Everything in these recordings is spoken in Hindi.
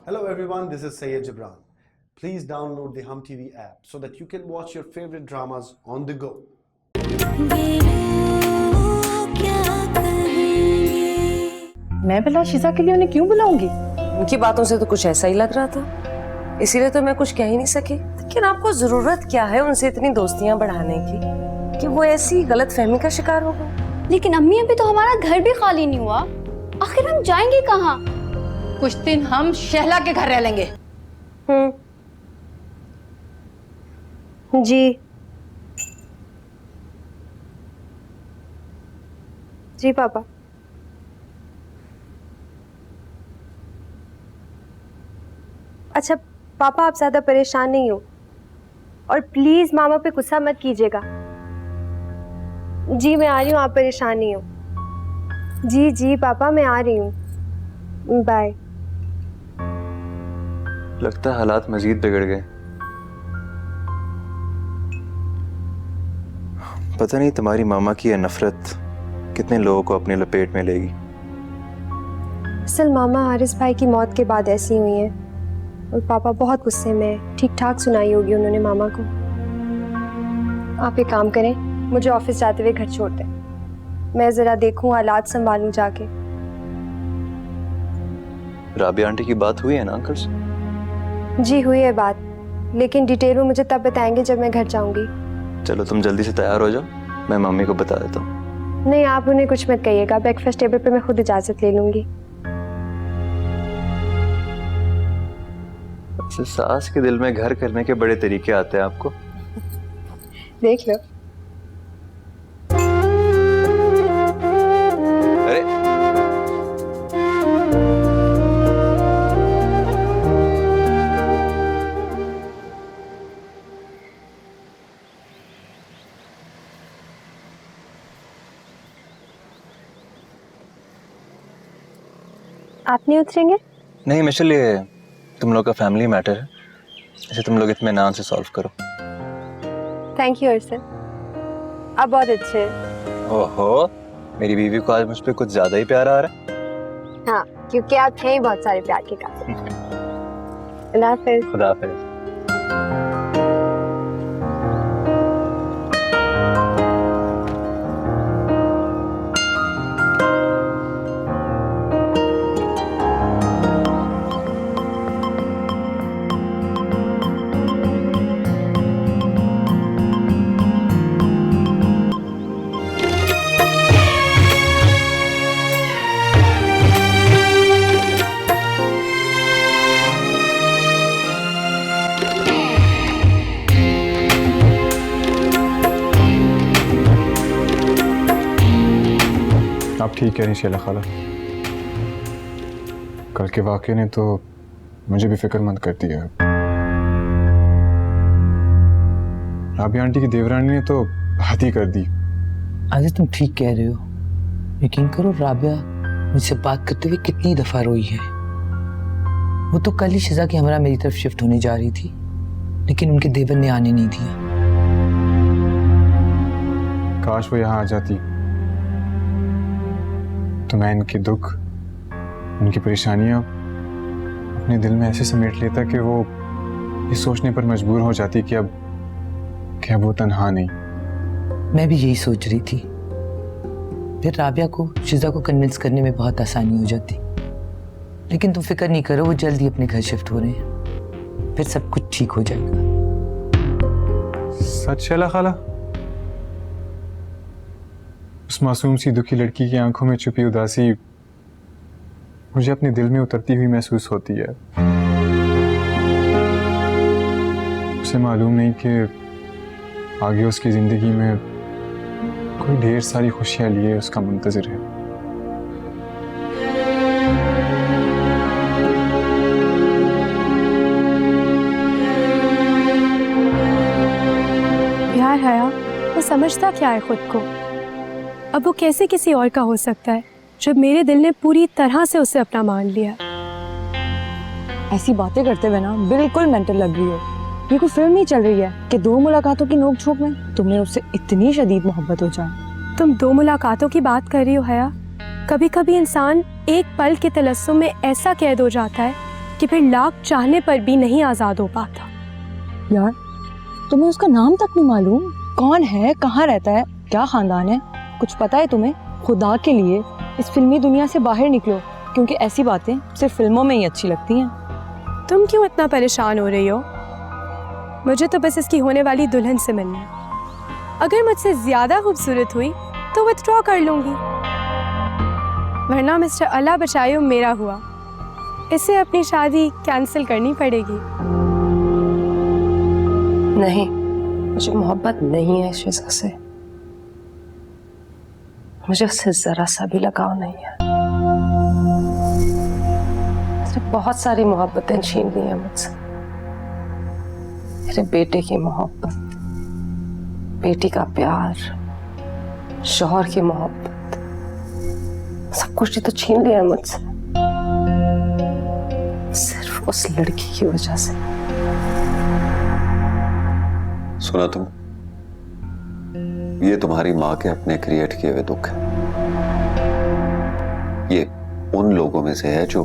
Hello everyone, this is Sayyid Jibran. Please download the Hum TV app so that you can watch your favorite dramas on the go. मैं भला शिजा के लिए उन्हें क्यों बुलाऊंगी? उनकी बातों से तो कुछ ऐसा ही लग रहा था, इसीलिए तो मैं कुछ कह ही नहीं सकी। लेकिन आपको जरूरत क्या है उनसे इतनी दोस्तियां बढ़ाने की कि वो ऐसी गलतफहमी का शिकार हो गए? लेकिन अम्मी अभी तो हमारा घर भी खाली नहीं हुआ, आखिर हम जाएंगे कहाँ? कुछ दिन हम शहला के घर रह लेंगे। जी जी पापा। अच्छा पापा, आप ज्यादा परेशान नहीं हो और प्लीज मामा पे गुस्सा मत कीजिएगा। जी मैं आ रही हूँ, आप परेशान नहीं हो। जी जी पापा, मैं आ रही हूँ, बाय। लगता है हालात मजीद बिगड़ गए। पता नहीं तुम्हारी मामा की यह नफरत कितने लोगों को अपने लपेट में लेगी। असल मामा हारिस भाई की मौत के बाद ऐसी हुई हैं और पापा बहुत गुस्से में हैं। ठीक ठाक सुनाई होगी उन्होंने मामा को। आप एक काम करें, मुझे ऑफिस जाते हुए घर छोड़ दें, मैं जरा देखूं, हालात संभालूं जाके। राबिया आंटी की बात हुई है ना अंकल से? जी हुई है बात, लेकिन डिटेल में मुझे तब बताएंगे जब मैं घर जाऊंगी। चलो तुम जल्दी से तैयार हो जाओ, मैं मम्मी को बता देता हूँ। नहीं आप उन्हें कुछ मत कहिएगा, ब्रेकफास्ट टेबल पे मैं खुद इजाजत ले लूंगी। सास के दिल में घर करने के बड़े तरीके आते हैं आपको। देख लो। अरे आप नहीं उतरेंगे? नहीं मिशेल, ये तुम लोग का फैमिली मैटर है, इसे तुम लोग इत्मीनान से सॉल्व करो। थैंक यू अरसद, आप बहुत अच्छे हैं। ओहो, मेरी बीवी को आज मुझ पे कुछ ज्यादा ही प्यार आ रहा है। हाँ, क्योंकि आप हैं ही बहुत सारे प्यार के काबिल। खुदा हाफिज़। खुदा हाफिज़। आप ठीक कह रही शैला खाला, कल के वाक़े ने तो मुझे भी फिक्रमंद कर दिया। राबिया आंटी की देवरानी ने तो बात ही कर दी। आज तुम ठीक कह रहे हो, यकीन करो राबिया मुझसे बात करते हुए कितनी दफा रोई है। वो तो कल ही शिजा की हमरा मेरी तरफ शिफ्ट होने जा रही थी, लेकिन उनके देवर ने आने नहीं दिया। काश वो यहाँ आ जाती तो मैं इनके दुख, उनकी परेशानियां अपने दिल में ऐसे समेट लेता कि वो इस सोचने पर मजबूर हो जाती कि अब वो तन्हा नहीं। मैं भी यही सोच रही थी, फिर राबिया को शिजा को कन्विंस करने में बहुत आसानी हो जाती। लेकिन तुम फिक्र नहीं करो, वो जल्दी अपने घर शिफ्ट हो रहे हैं, फिर सब कुछ ठीक हो जाएगा। सच शैला खाला? उस मासूम सी दुखी लड़की की आंखों में छुपी उदासी मुझे अपने दिल में उतरती हुई महसूस होती है। उसे मालूम नहीं कि आगे उसकी जिंदगी में कोई ढेर सारी खुशियां लिए उसका मुंतजिर है। यार हया, वो समझता क्या है खुद को? अब वो कैसे किसी और का हो सकता है जब मेरे दिल ने पूरी तरह से उसे अपना मान लिया। ऐसी बातें करते हुए ना बिल्कुल मेंटल लग रही हो। ये कोई फिल्म नहीं चल रही है कि दो मुलाकातों की नोक झोंक में तुम्हें उससे इतनी शदीद मोहब्बत हो जाए। तुम दो मुलाकातों की बात कर रही हो हया? कभी कभी इंसान एक पल के तलस्सुम में ऐसा कैद हो जाता है कि फिर लाख चाहने पर भी नहीं आज़ाद हो पाता। यार तुम्हें उसका नाम तक नहीं मालूम? कौन है, कहाँ रहता है, क्या खानदान है, कुछ पता है तुम्हें? खुदा के लिए इस फिल्मी दुनिया से बाहर निकलो, क्योंकि ऐसी बातें सिर्फ फिल्मों में ही अच्छी लगती हैं। तुम क्यों इतना परेशान हो रही हो? मुझे तो बस इसकी होने वाली दुल्हन से मिलना है। अगर मुझसे ज्यादा खूबसूरत हुई तो विथड्रॉ कर लूंगी, वरना मिस्टर अल्लाह बचाए मेरा हुआ, इससे अपनी शादी कैंसिल करनी पड़ेगी। नहीं, मुझे मोहब्बत नहीं है शिजा से। मुझे उससे जरा सा भी लगाव नहीं है। उसने बहुत सारी मोहब्बतें छीन ली हैं मुझसे। मेरे बेटे की मोहब्बत, बेटी का प्यार, शौहर की मोहब्बत, सब कुछ तो छीन लिया है मुझसे, सिर्फ उस लड़की की वजह से। सुना तुम? ये तुम्हारी माँ के अपने क्रिएट किए हुए दुख है। ये उन लोगों में से है जो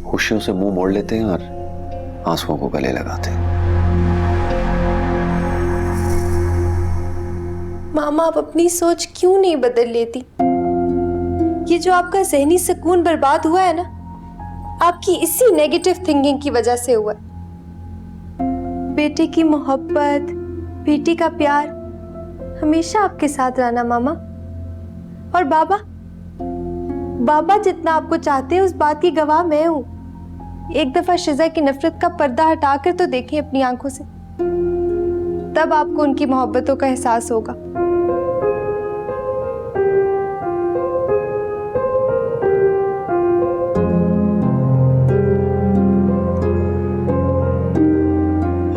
खुशियों से मुंह मोड़ लेते हैं और आंसुओं को गले लगाते हैं। मामा, आप अपनी सोच क्यों नहीं बदल लेती? ये जो आपका ज़हनी सुकून बर्बाद हुआ है ना, आपकी इसी नेगेटिव थिंकिंग की वजह से हुआ है। बेटे की मोहब्बत, बेटी का प्यार हमेशा आपके साथ रहना मामा। और बाबा जितना आपको चाहते हैं उस बात की गवाह मैं हूं। एक दफा शिजा की नफरत का पर्दा हटाकर तो देखें अपनी आंखों से, तब आपको उनकी मोहब्बतों का एहसास होगा।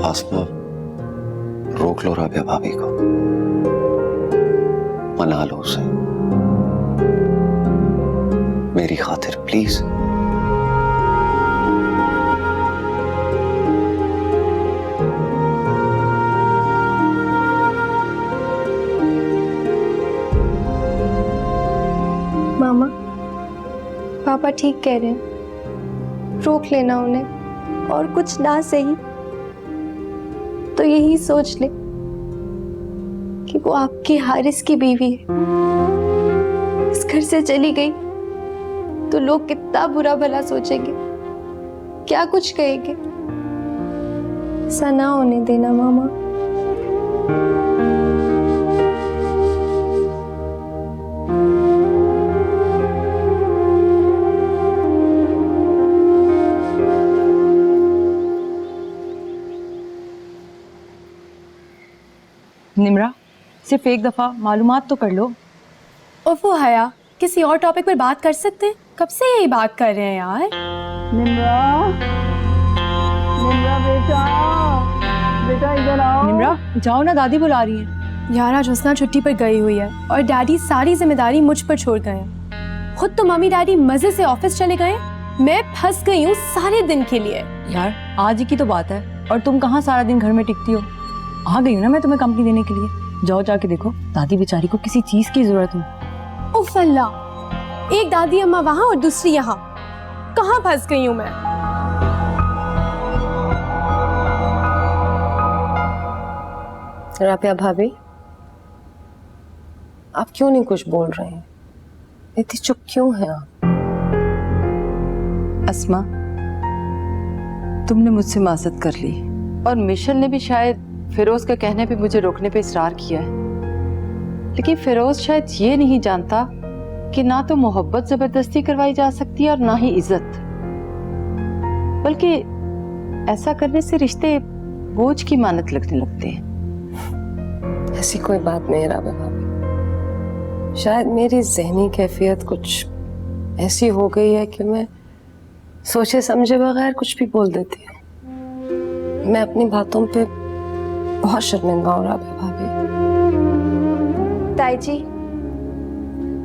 आसमा, रोक लो राबिया भाभी को, मना लो उसे, मेरी खातिर प्लीज। मामा, पापा ठीक कह रहे हैं, रोक लेना उन्हें, और कुछ ना सही तो यही सोच ले कि वो आपके हारिस की बीवी है। इस घर से चली गई तो लोग कितना बुरा भला सोचेंगे, क्या कुछ कहेंगे। ऐसा ना होने देना मामा। निम्रा, सिर्फ एक दफा मालूमात तो कर लो। ओफो हया, किसी और टॉपिक पर बात कर सकते हैं? कब से यही बात कर रहे हैं यार। निम्रा, निम्रा बेटा इधर आओ। निम्रा, जाओ ना, दादी बुला रही है। यार आज हुस्ना छुट्टी पर गई हुई है और डैडी सारी जिम्मेदारी मुझ पर छोड़ गए हैं। खुद तो मम्मी डैडी मजे से ऑफिस चले गए, मैं फंस गई हूँ सारे दिन के लिए। यार आज ही की तो बात है, और तुम कहाँ सारा दिन घर में टिकती हो। आ गई हूँ ना मैं तुम्हें कंपनी देने के लिए। जाओ जाके देखो, दादी बेचारी को किसी चीज की जरूरत हो। उफ अल्लाह, एक दादी अम्मा वहां और दूसरी यहाँ, कहाँ फंस गई हूँ मैं। राबिया भाभी, आप क्यों नहीं कुछ बोल रहे हैं? इतनी चुप क्यों हैं आप? अस्मा, तुमने मुझसे माजरत कर ली, और मिशेल ने भी शायद फिरोज के कहने पे मुझे रोकने पे इसरार किया है, लेकिन फिरोज शायद ये नहीं जानता कि ना तो मोहब्बत जबरदस्ती करवाई जा सकती है और ना ही इज्जत, बल्कि ऐसा करने से रिश्ते बोझ की मानत लगने लगते हैं। ऐसी कोई बात नहीं राबिया भाभी, शायद मेरी ज़हनी कैफियत कुछ ऐसी हो गई है कि मैं सोचे समझे बगैर कुछ भी बोल देती हूँ। मैं अपनी बातों पे बहुत शर्मिंदा हूँ राबिया भाभी। ताई जी,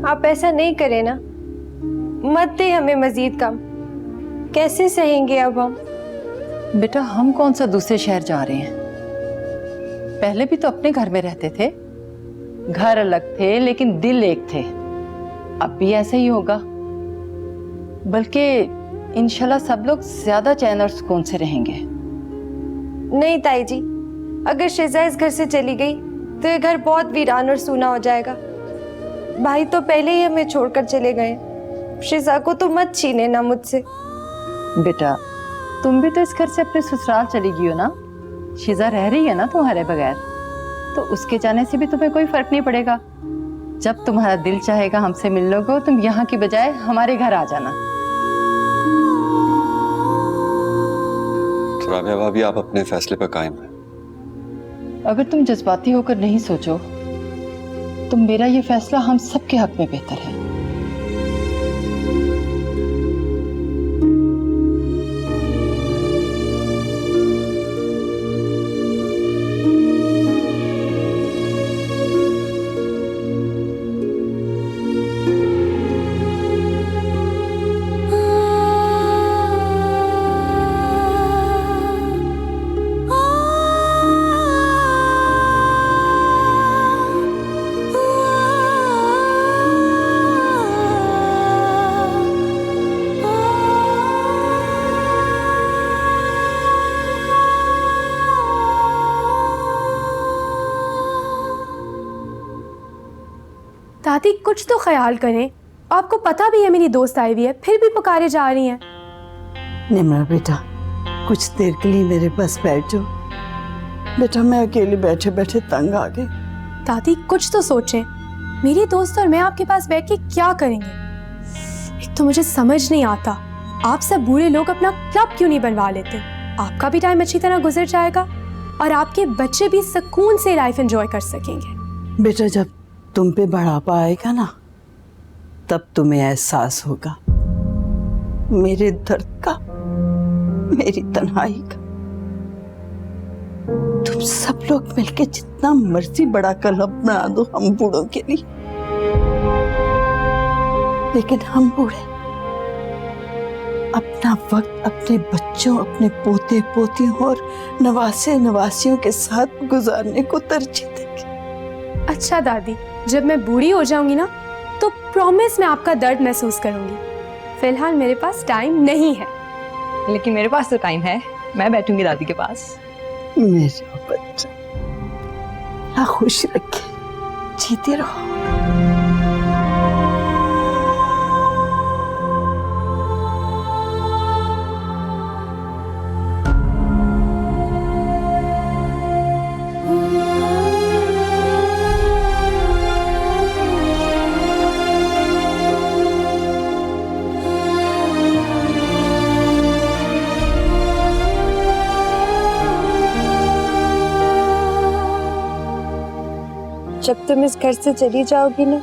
आप ऐसा नहीं करें ना, मत दे हमें मजीद कम। कैसे सहेंगे अब हम? बेटा, हम कौन सा दूसरे शहर जा रहे हैं? पहले भी तो अपने घर में रहते थे, घर अलग थे लेकिन दिल एक थे। अब भी ऐसा ही होगा, बल्कि इंशाल्लाह सब लोग ज्यादा चैन और सुकून से रहेंगे। नहीं ताई जी, अगर शिजा इस घर से चली गई तो ये घर बहुत वीरान और सूना हो जाएगा। भाई तो पहले ही हमें छोड़कर चले गए। शिजा को तो मत छीने ना मुझसे। बेटा तुम भी तो इस घर से अपने ससुराल चली गई हो ना। शिजा रह रही है ना तुम्हारे बगैर, तो उसके जाने से भी तुम्हें कोई फर्क नहीं पड़ेगा। जब तुम्हारा दिल चाहेगा हमसे मिल लोगे, तुम यहाँ की बजाय हमारे घर आ जाना। तो राबिया भाभी आप अपने फैसले पर कायम हैं? अगर तुम जज्बाती होकर नहीं सोचो तो मेरा ये फैसला हम सबके हक में बेहतर है। दादी कुछ तो ख्याल करें, आपको पता भी है मेरी दोस्त आई हुई है, फिर भी पुकारे जा रही हैं। निम्रा बेटा, कुछ देर के लिए मेरे पास बैठ जाओ। बेटा मैं अकेले बैठे बैठे तंग आ गई। दादी कुछ तो सोचें, मेरी दोस्त और मैं आपके पास बैठ के क्या करेंगे? एक तो मुझे समझ नहीं आता, आप सब बूढ़े लोग अपना क्लब क्यों नहीं बनवा लेते? आपका भी टाइम अच्छी तरह गुजर जाएगा और आपके बच्चे भी सुकून से लाइफ एंजॉय कर सकेंगे। बेटा जब तुम पे बढ़ापा आएगा ना, तब तुम्हें एहसास होगा मेरे दर्द का, मेरी तन्हाई का। तुम सब लोग मिलके जितना मर्जी बड़ा क्लब बना दो हम बूढ़ों के लिए, लेकिन हम बूढ़े अपना वक्त अपने बच्चों, अपने पोते पोतियों और नवासे नवासियों के साथ गुजारने को तरजीह देंगे। अच्छा दादी, जब मैं बूढ़ी हो जाऊंगी ना, तो प्रॉमिस मैं आपका दर्द महसूस करूंगी। फिलहाल मेरे पास टाइम नहीं है। लेकिन मेरे पास तो टाइम है, मैं बैठूंगी दादी के पास। मेरा बच्चा, अल्लाह खुश रखे, जीते रहो। जब तुम इस घर से चली जाओगी ना,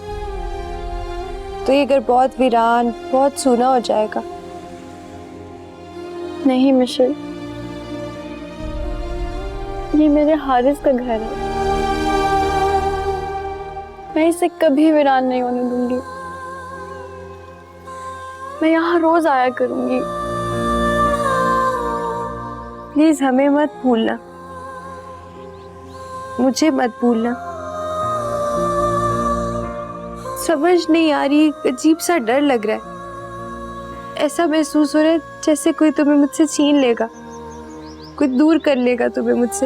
तो ये घर बहुत वीरान, बहुत सूना हो जाएगा। नहीं मिशेल, ये मेरे हारिस का घर है, मैं इसे कभी वीरान नहीं होने दूंगी। मैं यहाँ रोज आया करूंगी। प्लीज हमें मत भूलना, मुझे मत भूलना। समझ नहीं आ रही, अजीब सा डर लग रहा है। ऐसा महसूस हो रहा है जैसे कोई तुम्हें मुझसे छीन लेगा, कोई दूर कर लेगा तुम्हें मुझसे।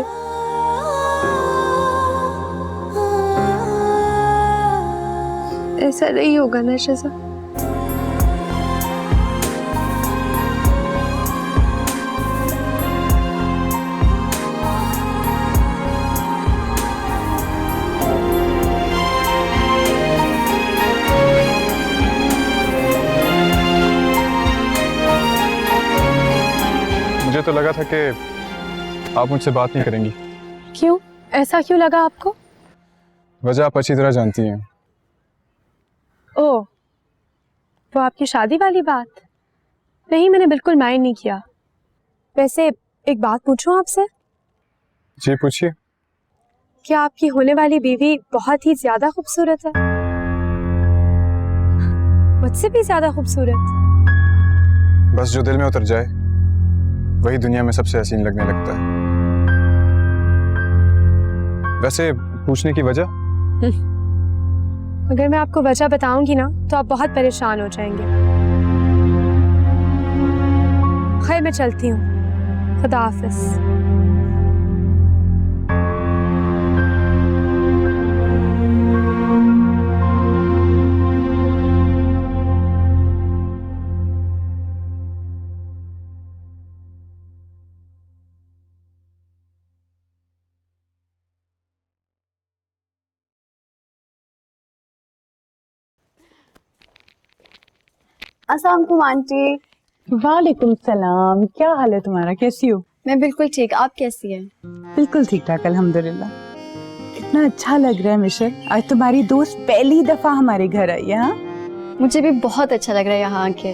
ऐसा नहीं होगा ना शिजा? मुझे तो लगा था कि आप मुझसे बात नहीं करेंगी। क्यों? ऐसा क्यों लगा आपको? वजह आप अच्छी तरह जानती हैं। ओह, वो आपकी शादी वाली बात? नहीं, मैंने बिल्कुल माइंड नहीं किया। वैसे एक बात पूछूं आपसे? जी पूछिए। क्या आपकी होने वाली बीवी बहुत ही ज्यादा खूबसूरत है? मुझसे भी ज्यादा खूबसूरत? बस जो दिल में उतर जाए वही दुनिया में सबसे हसीन लगने लगता है। वैसे पूछने की वजह? अगर मैं आपको वजह बताऊंगी ना, तो आप बहुत परेशान हो जाएंगे। खैर मैं चलती हूँ, खुदा हाफिज। अस्सलाम वालेकुम आंटी। वालेकुम सलाम, क्या हाल है तुम्हारा, कैसी हो? मैं बिल्कुल ठीक, आप कैसी हैं? बिल्कुल ठीक ठाक अल्हम्दुलिल्लाह। कितना अच्छा लग रहा है मिशेल, आज तुम्हारी दोस्त पहली दफा हमारे घर आई है। हाँ, मुझे भी बहुत अच्छा लग रहा है यहाँ आके।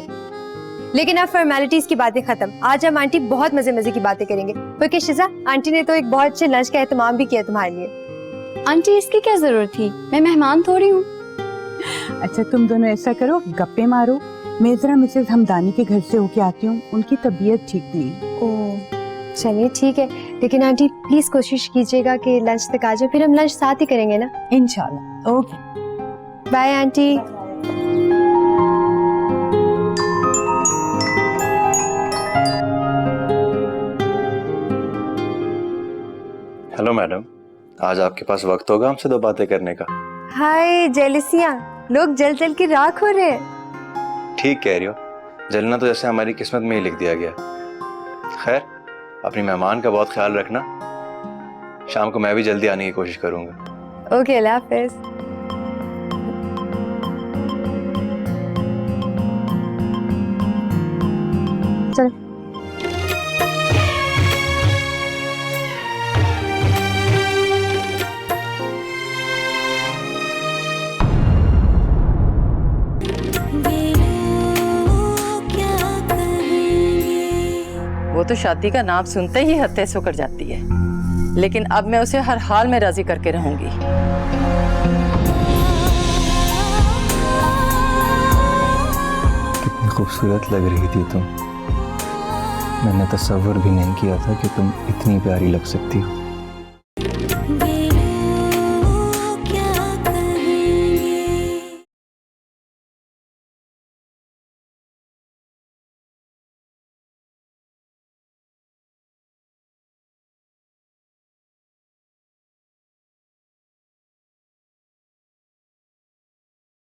लेकिन अब फॉर्मेलिटीज की बातें खत्म, आज हम आंटी बहुत मजे मजे की बातें करेंगे। क्योंकि शिजा आंटी ने तो एक बहुत अच्छे लंच का एहतमाम भी किया तुम्हारे लिए। आंटी इसकी क्या जरूरत थी, मैं मेहमान थोड़ी हूँ। अच्छा तुम दोनों ऐसा करो, गप्पे मारो, मैं जरा मिसेज हमदानी के घर से होके आती हूँ, उनकी तबीयत ठीक नहीं है। ओह चलिए ठीक है, लेकिन आंटी प्लीज कोशिश कीजिएगा कि लंच तक आ जाए, फिर हम लंच साथ ही करेंगे ना। इंशाल्लाह। Okay bye aunty. Hello madam, आज आपके पास वक्त होगा हमसे 2 बातें करने का? हाय जेलिसिया, लोग जल जल के राख हो रहे हैं। ठीक कह रही हो, जलना तो जैसे हमारी किस्मत में ही लिख दिया गया। खैर, अपनी मेहमान का बहुत ख्याल रखना। शाम को मैं भी जल्दी आने की कोशिश करूंगा। ओके अल्लाह हाफिज। चल वो तो शादी का नाम सुनते ही हत्या से कर जाती है, लेकिन अब मैं उसे हर हाल में राजी करके रहूंगी। कितनी खूबसूरत लग रही थी तुम। मैंने तसव्वुर भी नहीं किया था कि तुम इतनी प्यारी लग सकती हो।